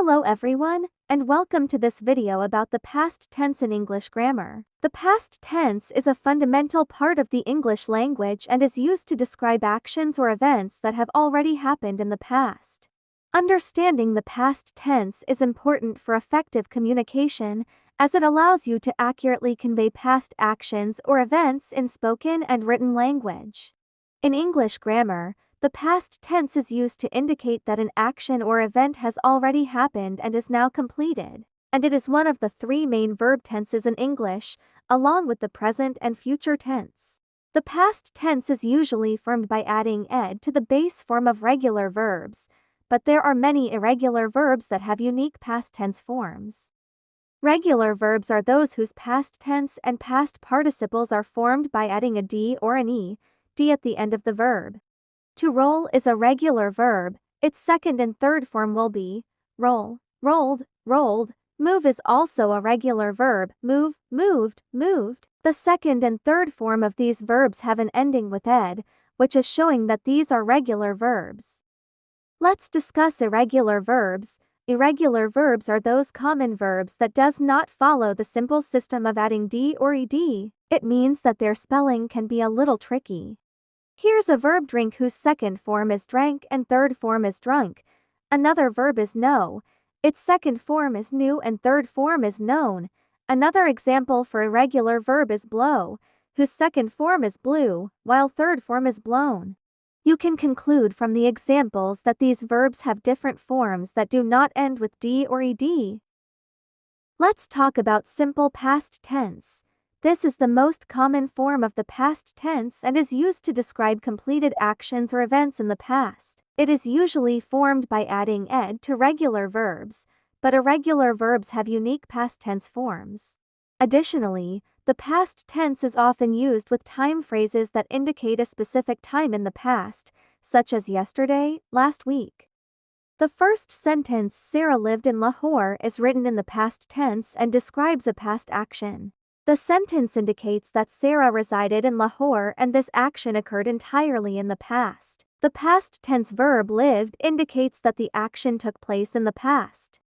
Hello everyone, and welcome to this video about the past tense in English grammar. The past tense is a fundamental part of the English language and is used to describe actions or events that have already happened in the past. Understanding the past tense is important for effective communication, as it allows you to accurately convey past actions or events in spoken and written language. In English grammar, the past tense is used to indicate that an action or event has already happened and is now completed, and it is one of the three main verb tenses in English, along with the present and future tense. The past tense is usually formed by adding ed to the base form of regular verbs, but there are many irregular verbs that have unique past tense forms. Regular verbs are those whose past tense and past participles are formed by adding a d or an ed at the end of the verb. To roll is a regular verb. Its second and third form will be roll, rolled, rolled. Move is also a regular verb. Move, moved, moved. The second and third form of these verbs have an ending with ed, which is showing that these are regular verbs. Let's discuss irregular verbs. Irregular verbs are those common verbs that does not follow the simple system of adding d or ed. It means that their spelling can be a little tricky. Here's a verb drink whose second form is drank and third form is drunk. Another verb is know. Its second form is knew and third form is known. Another example for irregular verb is blow, whose second form is blew, while third form is blown. You can conclude from the examples that these verbs have different forms that do not end with d or ed. Let's talk about simple past tense. This is the most common form of the past tense and is used to describe completed actions or events in the past. It is usually formed by adding ed to regular verbs, but irregular verbs have unique past tense forms. Additionally, the past tense is often used with time phrases that indicate a specific time in the past, such as yesterday, last week. The first sentence, Sarah lived in Lahore, is written in the past tense and describes a past action. The sentence indicates that Sarah resided in Lahore and this action occurred entirely in the past. The past tense verb lived indicates that the action took place in the past.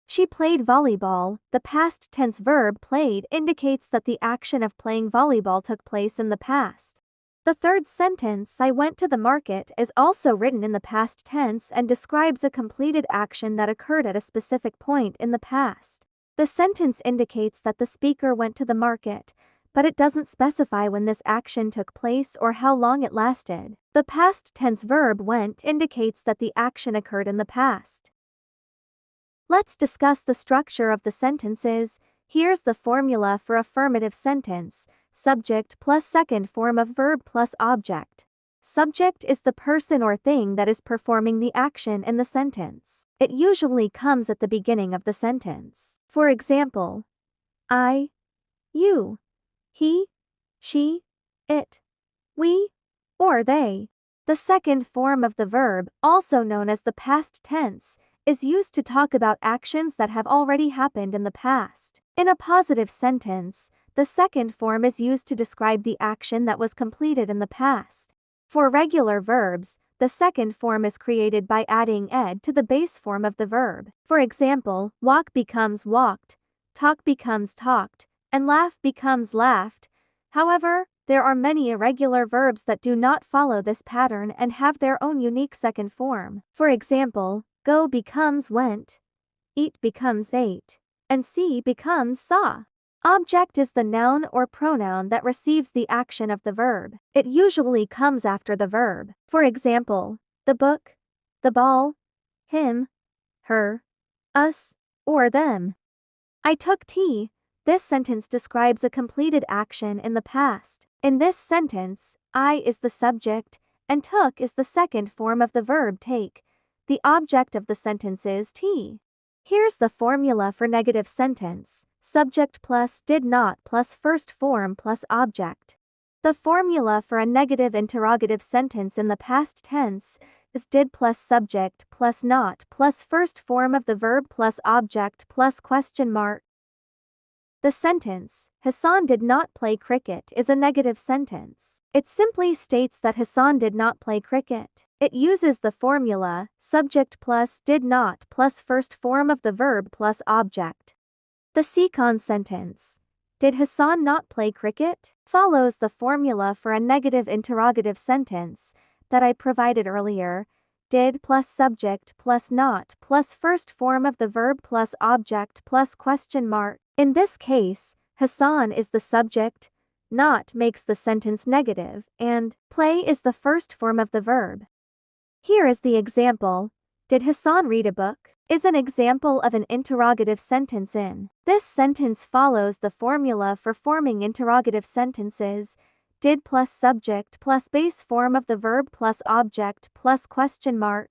She played volleyball. The past tense verb played indicates that the action of playing volleyball took place in the past. The third sentence, I went to the market, is also written in the past tense and describes a completed action that occurred at a specific point in the past. The sentence indicates that the speaker went to the market, but it doesn't specify when this action took place or how long it lasted. The past tense verb went indicates that the action occurred in the past. Let's discuss the structure of the sentences. Here's the formula for affirmative sentence: subject plus second form of verb plus object. Subject is the person or thing that is performing the action in the sentence. It usually comes at the beginning of the sentence. For example, I, you, he, she, it, we, or they. The second form of the verb, also known as the past tense, is used to talk about actions that have already happened in the past. In a positive sentence, the second form is used to describe the action that was completed in the past. For regular verbs, the second form is created by adding ed to the base form of the verb. For example, walk becomes walked, talk becomes talked, and laugh becomes laughed. However, there are many irregular verbs that do not follow this pattern and have their own unique second form. For example, go becomes went, eat becomes ate, and see becomes saw. Object is the noun or pronoun that receives the action of the verb. It usually comes after the verb. For example, the book, the ball, him, her, us, or them. I took tea. This sentence describes a completed action in the past. In this sentence, I is the subject, and took is the second form of the verb take. The object of the sentence is tea. Here's the formula for negative sentence: subject plus did not plus first form plus object. The formula for a negative interrogative sentence in the past tense is did plus subject plus not plus first form of the verb plus object plus question mark. The sentence, Hassan did not play cricket, is a negative sentence. It simply states that Hassan did not play cricket. It uses the formula, subject plus did not plus first form of the verb plus object. The second sentence, did Hassan not play cricket, follows the formula for a negative interrogative sentence that I provided earlier, did plus subject plus not plus first form of the verb plus object plus question mark. In this case, Hassan is the subject, not makes the sentence negative, and play is the first form of the verb. Here is the example, did Hassan read a book? Is an example of an interrogative sentence in. This sentence follows the formula for forming interrogative sentences, did plus subject plus base form of the verb plus object plus question mark.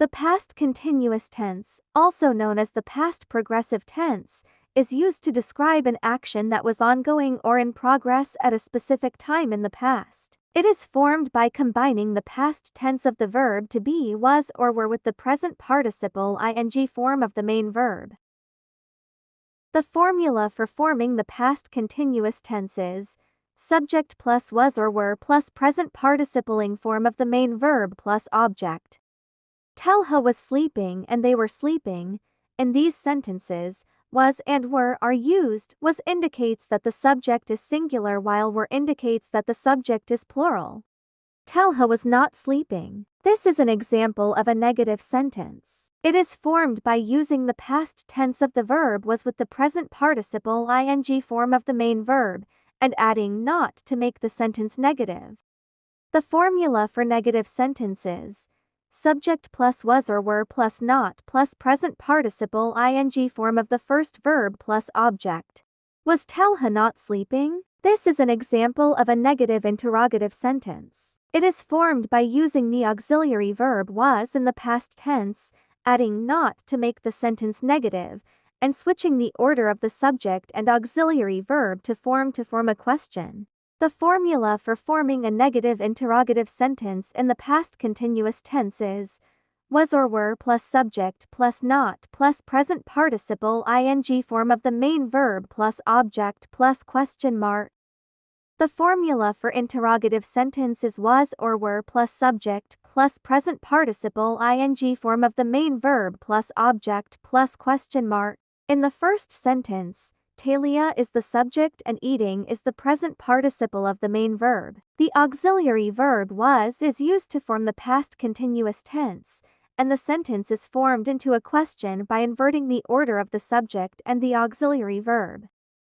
The past continuous tense, also known as the past progressive tense, is used to describe an action that was ongoing or in progress at a specific time in the past. It is formed by combining the past tense of the verb to be, was, or were with the present participle ing form of the main verb. The formula for forming the past continuous tense is subject plus was or were plus present participling form of the main verb plus object. Telha was sleeping and they were sleeping. In these sentences, was and were are used. Was indicates that the subject is singular while were indicates that the subject is plural. Telha was not sleeping. This is an example of a negative sentence. It is formed by using the past tense of the verb was with the present participle ing form of the main verb, and adding not to make the sentence negative. The formula for negative sentences, subject plus was or were plus not plus present participle ing form of the first verb plus object. Was Telha not sleeping? This is an example of a negative interrogative sentence. It is formed by using the auxiliary verb was in the past tense, adding not to make the sentence negative, and switching the order of the subject and auxiliary verb to form a question. The formula for forming a negative interrogative sentence in the past continuous tense is was or were plus subject plus not plus present participle ing form of the main verb plus object plus question mark. The formula for interrogative sentence is was or were plus subject plus present participle ing form of the main verb plus object plus question mark. In the first sentence, Talia is the subject and eating is the present participle of the main verb. The auxiliary verb was is used to form the past continuous tense, and the sentence is formed into a question by inverting the order of the subject and the auxiliary verb.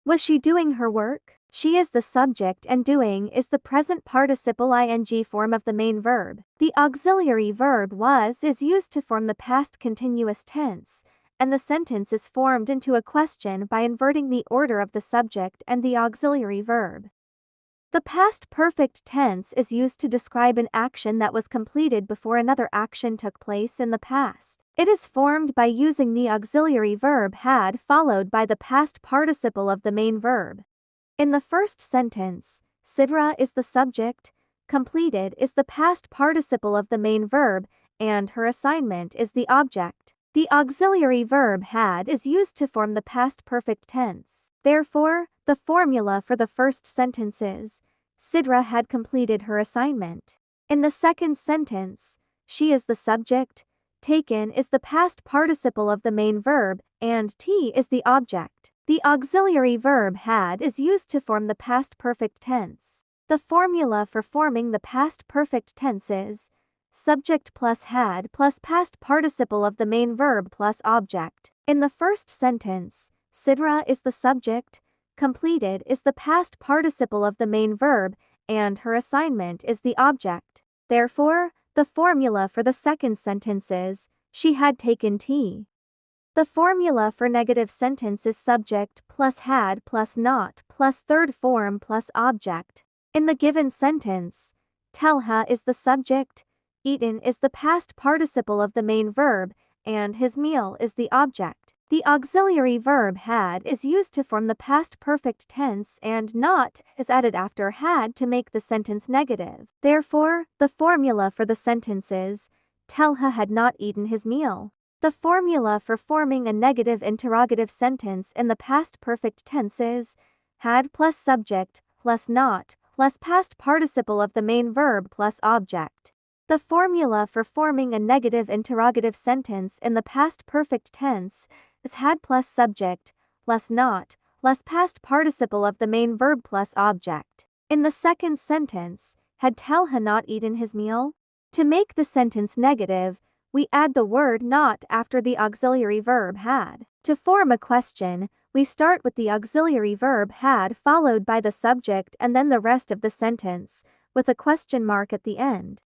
Was she doing her work? She is the subject and doing is the present participle ing form of the main verb. The auxiliary verb was is used to form the past continuous tense, and the sentence is formed into a question by inverting the order of the subject and the auxiliary verb. The past perfect tense is used to describe an action that was completed before another action took place in the past. It is formed by using the auxiliary verb had followed by the past participle of the main verb. In the first sentence, Sidra is the subject, completed is the past participle of the main verb, and her assignment is the object. The auxiliary verb had is used to form the past perfect tense. Therefore, the formula for the first sentence is, Sidra had completed her assignment. In the second sentence, she is the subject, taken is the past participle of the main verb, and t is the object. The auxiliary verb had is used to form the past perfect tense. The formula for forming the past perfect tense is, subject plus had plus past participle of the main verb plus object. In the first sentence, Sidra is the subject, completed is the past participle of the main verb, and her assignment is the object. Therefore, the formula for the second sentence is, she had taken tea. The formula for negative sentence is subject plus had plus not plus third form plus object. In the given sentence, Telha is the subject, eaten is the past participle of the main verb, and his meal is the object. The auxiliary verb had is used to form the past perfect tense and not is added after had to make the sentence negative. Therefore, the formula for the sentence is, Telha had not eaten his meal. The formula for forming a negative interrogative sentence in the past perfect tense is, had plus subject plus not plus past participle of the main verb plus object. The formula for forming a negative interrogative sentence in the past perfect tense is had plus subject, plus not, plus past participle of the main verb plus object. In the second sentence, had Talha not eaten his meal? To make the sentence negative, we add the word not after the auxiliary verb had. To form a question, we start with the auxiliary verb had followed by the subject and then the rest of the sentence, with a question mark at the end.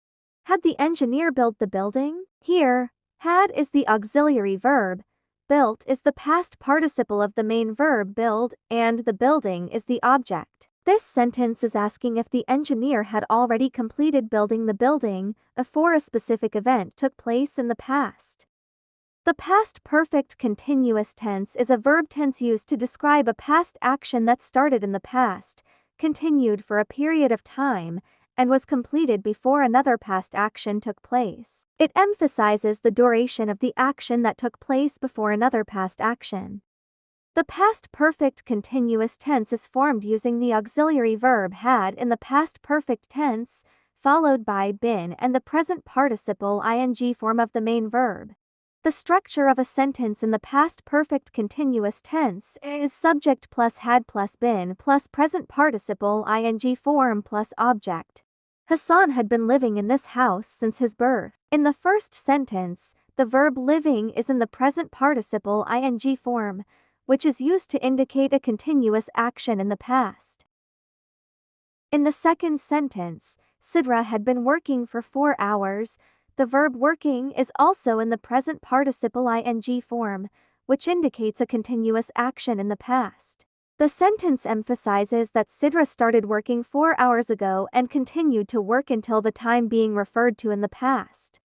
Had the engineer built the building? Here, had is the auxiliary verb, built is the past participle of the main verb build, and the building is the object. This sentence is asking if the engineer had already completed building the building before a specific event took place in the past. The past perfect continuous tense is a verb tense used to describe a past action that started in the past, continued for a period of time, and was completed before another past action took place. It emphasizes the duration of the action that took place before another past action. The past perfect continuous tense is formed using the auxiliary verb had in the past perfect tense, followed by been and the present participle ing form of the main verb. The structure of a sentence in the past perfect continuous tense is subject plus had plus been plus present participle ing form plus object. Hassan had been living in this house since his birth. In the first sentence, the verb living is in the present participle ing form, which is used to indicate a continuous action in the past. In the second sentence, Sidra had been working for 4 hours. The verb working is also in the present participle ing form, which indicates a continuous action in the past. The sentence emphasizes that Sidra started working 4 hours ago and continued to work until the time being referred to in the past.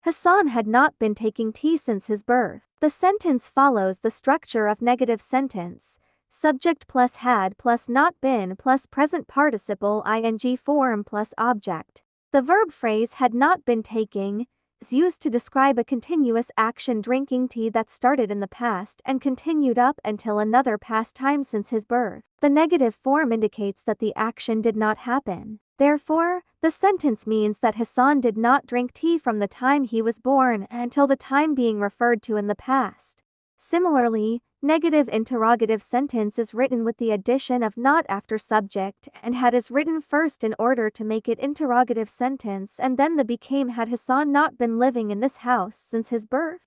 Hassan had not been taking tea since his birth. The sentence follows the structure of negative sentence, subject plus had plus not been plus present participle ing form plus object. The verb phrase had not been taking is used to describe a continuous action drinking tea that started in the past and continued up until another past time since his birth. The negative form indicates that the action did not happen. Therefore, the sentence means that Hassan did not drink tea from the time he was born until the time being referred to in the past. Similarly, negative interrogative sentence is written with the addition of not after subject and had is written first in order to make it interrogative sentence, and then the became had Hassan not been living in this house since his birth.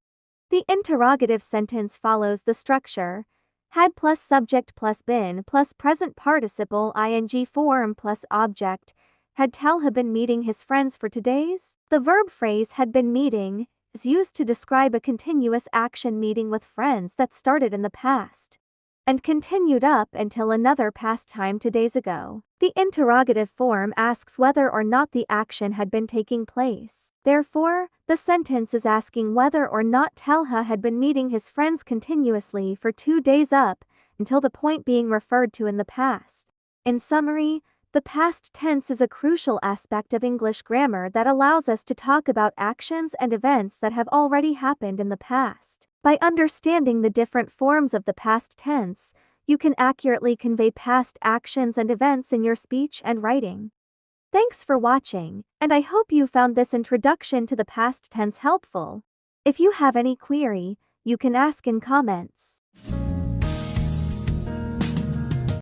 The interrogative sentence follows the structure had plus subject plus been plus present participle ing form plus object. Had Talha been meeting his friends for today's? The verb phrase had been meeting is used to describe a continuous action meeting with friends that started in the past and continued up until another past time 2 days ago. The interrogative form asks whether or not the action had been taking place. Therefore, the sentence is asking whether or not Talha had been meeting his friends continuously for 2 days up until the point being referred to in the past. In summary, the past tense is a crucial aspect of English grammar that allows us to talk about actions and events that have already happened in the past. By understanding the different forms of the past tense, you can accurately convey past actions and events in your speech and writing. Thanks for watching, and I hope you found this introduction to the past tense helpful. If you have any query, you can ask in comments.